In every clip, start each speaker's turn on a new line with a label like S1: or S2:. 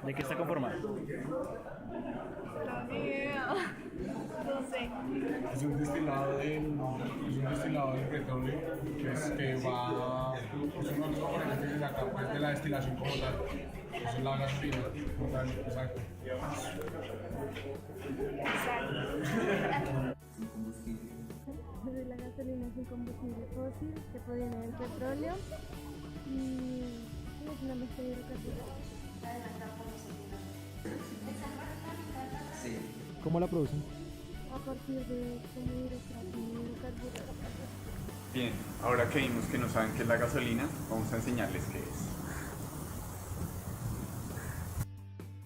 S1: ¿De qué está conformado?
S2: No, ni idea. No sé.
S3: Es un destilado del petróleo que va, es uno de los componentes que se saca pues, de la destilación como tal. Eso es la gasolina, como tal, exacto.
S4: La gasolina es un combustible fósil que proviene del petróleo y es una mezcla de hidrocarburos.
S1: ¿Cómo la producen?
S4: A partir de como hidrocarburos.
S5: Bien, ahora que vimos que no saben qué es la gasolina, vamos a enseñarles qué es.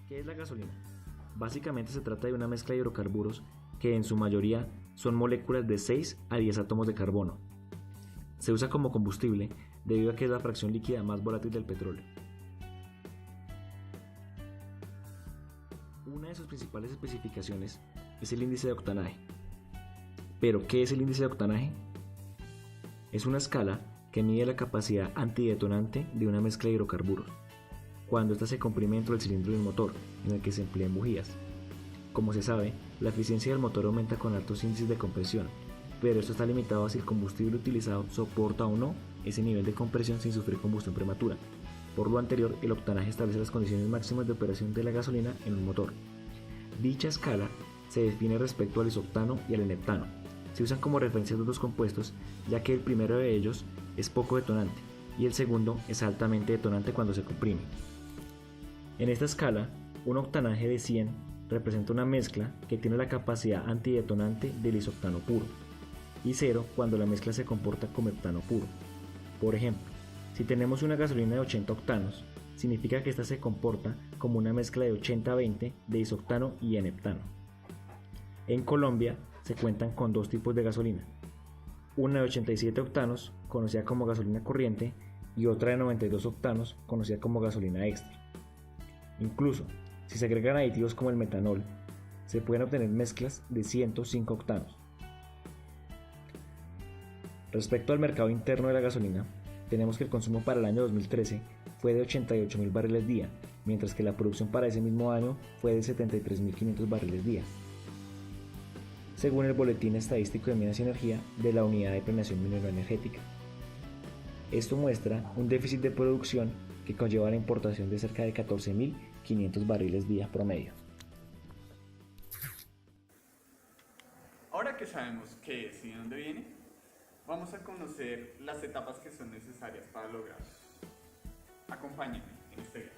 S1: ¿Qué es la gasolina? Básicamente se trata de una mezcla de hidrocarburos que en su mayoría son moléculas de 6 a 10 átomos de carbono. Se usa como combustible debido a que es la fracción líquida más volátil del petróleo. Una de sus principales especificaciones es el índice de octanaje. ¿Pero qué es el índice de octanaje? Es una escala que mide la capacidad antidetonante de una mezcla de hidrocarburos, cuando ésta se comprime dentro del cilindro del motor, en el que se emplean bujías. Como se sabe, la eficiencia del motor aumenta con altos índices de compresión, pero esto está limitado a si el combustible utilizado soporta o no ese nivel de compresión sin sufrir combustión prematura. Por lo anterior, el octanaje establece las condiciones máximas de operación de la gasolina en un motor. Dicha escala se define respecto al isoctano y al enheptano. Se usan como referencias los dos compuestos, ya que el primero de ellos es poco detonante y el segundo es altamente detonante cuando se comprime. En esta escala, un octanaje de 100 representa una mezcla que tiene la capacidad antidetonante del isoctano puro, y 0 cuando la mezcla se comporta como heptano puro. Por ejemplo, si tenemos una gasolina de 80 octanos, significa que esta se comporta como una mezcla de 80-20 de isoctano y N-heptano. En Colombia se cuentan con dos tipos de gasolina, una de 87 octanos, conocida como gasolina corriente, y otra de 92 octanos, conocida como gasolina extra. Incluso, si se agregan aditivos como el metanol, se pueden obtener mezclas de 105 octanos. Respecto al mercado interno de la gasolina, tenemos que el consumo para el año 2013 fue de 88.000 barriles día, mientras que la producción para ese mismo año fue de 73.500 barriles día, según el Boletín Estadístico de Minas y Energía de la Unidad de Planeación Minero-Energética. Esto muestra un déficit de producción que conlleva la importación de cerca de 14.500 barriles día promedio.
S5: Ahora que sabemos qué es y de dónde viene, vamos a conocer las etapas que son necesarias para lograrlo. Acompáñenme en este viaje.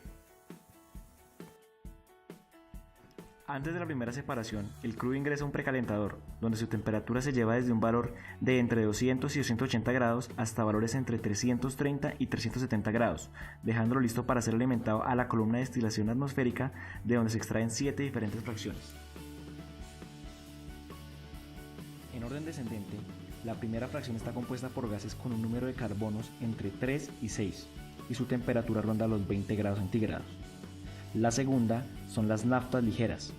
S1: Antes de la primera separación, el crudo ingresa a un precalentador, donde su temperatura se lleva desde un valor de entre 200 y 280 grados hasta valores entre 330 y 370 grados, dejándolo listo para ser alimentado a la columna de destilación atmosférica, de donde se extraen 7 diferentes fracciones. En orden descendente, la primera fracción está compuesta por gases con un número de carbonos entre 3 y 6, y su temperatura ronda los 20 grados centígrados. La segunda son las naftas ligeras,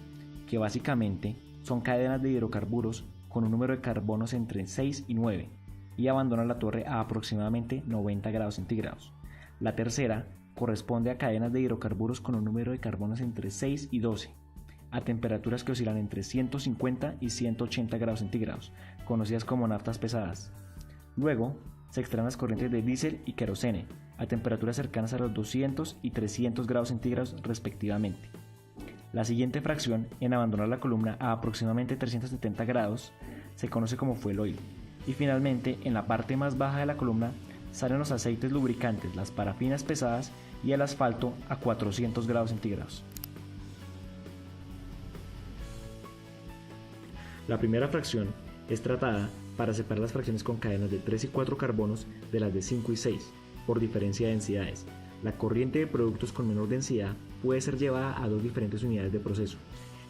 S1: que básicamente son cadenas de hidrocarburos con un número de carbonos entre 6 y 9, y abandonan la torre a aproximadamente 90 grados centígrados. La tercera corresponde a cadenas de hidrocarburos con un número de carbonos entre 6 y 12, a temperaturas que oscilan entre 150 y 180 grados centígrados, conocidas como naftas pesadas. Luego, se extraen las corrientes de diésel y querosene, a temperaturas cercanas a los 200 y 300 grados centígrados respectivamente. La siguiente fracción en abandonar la columna a aproximadamente 370 grados se conoce como fuel oil. Y finalmente, en la parte más baja de la columna salen los aceites lubricantes, las parafinas pesadas y el asfalto a 400 grados centígrados. La primera fracción es tratada para separar las fracciones con cadenas de 3 y 4 carbonos de las de 5 y 6, por diferencia de densidades. La corriente de productos con menor densidad puede ser llevada a dos diferentes unidades de proceso.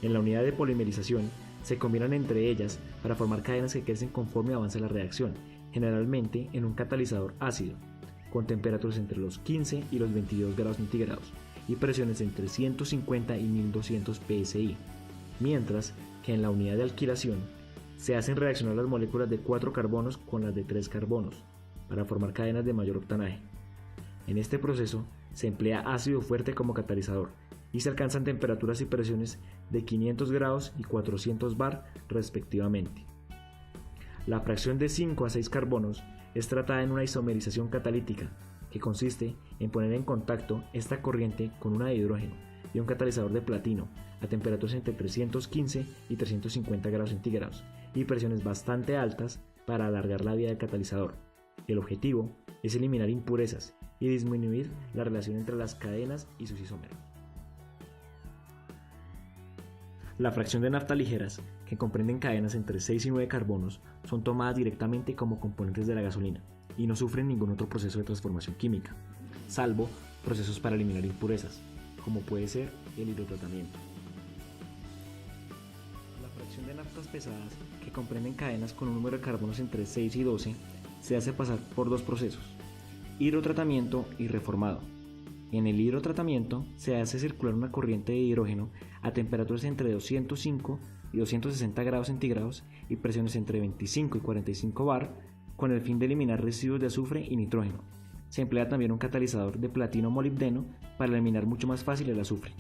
S1: En la unidad de polimerización se combinan entre ellas para formar cadenas que crecen conforme avanza la reacción, generalmente en un catalizador ácido, con temperaturas entre los 15 y los 22 grados centígrados y presiones entre 150 y 1200 psi, mientras que en la unidad de alquilación se hacen reaccionar las moléculas de 4 carbonos con las de 3 carbonos para formar cadenas de mayor octanaje. En este proceso se emplea ácido fuerte como catalizador, y se alcanzan temperaturas y presiones de 500 grados y 400 bar respectivamente. La fracción de 5 a 6 carbonos es tratada en una isomerización catalítica, que consiste en poner en contacto esta corriente con una de hidrógeno y un catalizador de platino a temperaturas entre 315 y 350 grados centígrados y presiones bastante altas para alargar la vida del catalizador. El objetivo es eliminar impurezas y disminuir la relación entre las cadenas y sus isómeros. La fracción de naftas ligeras, que comprenden cadenas entre 6 y 9 carbonos, son tomadas directamente como componentes de la gasolina y no sufren ningún otro proceso de transformación química, salvo procesos para eliminar impurezas, como puede ser el hidrotratamiento. La fracción de naftas pesadas, que comprenden cadenas con un número de carbonos entre 6 y 12, se hace pasar por dos procesos: hidrotratamiento y reformado. En el hidrotratamiento se hace circular una corriente de hidrógeno a temperaturas entre 205 y 260 grados centígrados y presiones entre 25 y 45 bar, con el fin de eliminar residuos de azufre y nitrógeno. Se emplea también un catalizador de platino-molibdeno para eliminar mucho más fácil el azufre.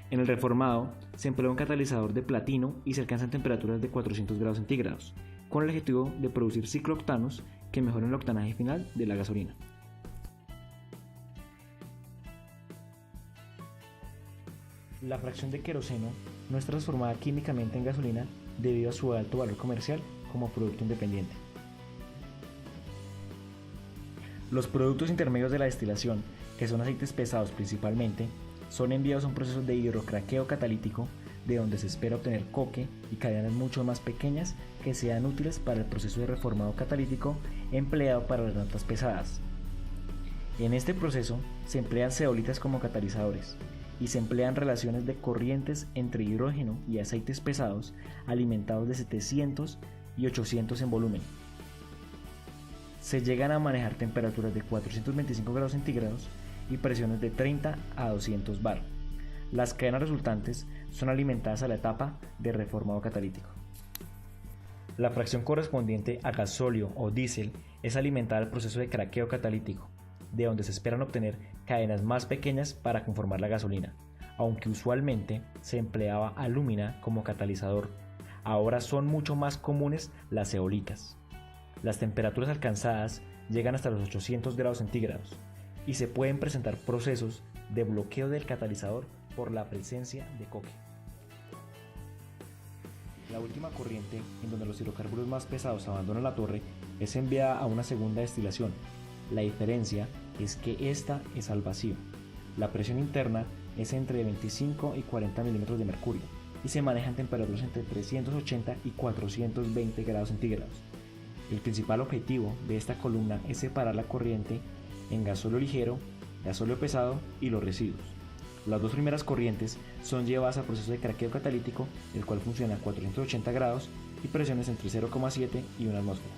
S1: En el reformado se emplea un catalizador de platino y se alcanzan temperaturas de 400 grados centígrados, con el objetivo de producir ciclooctanos que mejoren el octanaje final de la gasolina. La fracción de queroseno no es transformada químicamente en gasolina debido a su alto valor comercial como producto independiente. Los productos intermedios de la destilación, que son aceites pesados principalmente, son enviados a un proceso de hidrocraqueo catalítico, de donde se espera obtener coque y cadenas mucho más pequeñas que sean útiles para el proceso de reformado catalítico empleado para las naftas pesadas. En este proceso se emplean zeolitas como catalizadores y se emplean relaciones de corrientes entre hidrógeno y aceites pesados alimentados de 700 y 800 en volumen. Se llegan a manejar temperaturas de 425 grados centígrados y presiones de 30 a 200 bar. Las cadenas resultantes son alimentadas a la etapa de reformado catalítico. La fracción correspondiente a gasóleo o diésel es alimentada al proceso de craqueo catalítico, de donde se esperan obtener cadenas más pequeñas para conformar la gasolina, aunque usualmente se empleaba alúmina como catalizador. Ahora son mucho más comunes las zeolitas. Las temperaturas alcanzadas llegan hasta los 800 grados centígrados y se pueden presentar procesos de bloqueo del catalizador por la presencia de coque. La última corriente, en donde los hidrocarburos más pesados abandonan la torre, es enviada a una segunda destilación. La diferencia es que esta es al vacío. La presión interna es entre 25 y 40 milímetros de mercurio y se manejan temperaturas entre 380 y 420 grados centígrados. El principal objetivo de esta columna es separar la corriente en gasóleo ligero, gasóleo pesado y los residuos. Las dos primeras corrientes son llevadas al proceso de craqueo catalítico, el cual funciona a 480 grados y presiones entre 0,7 y 1 atmósfera.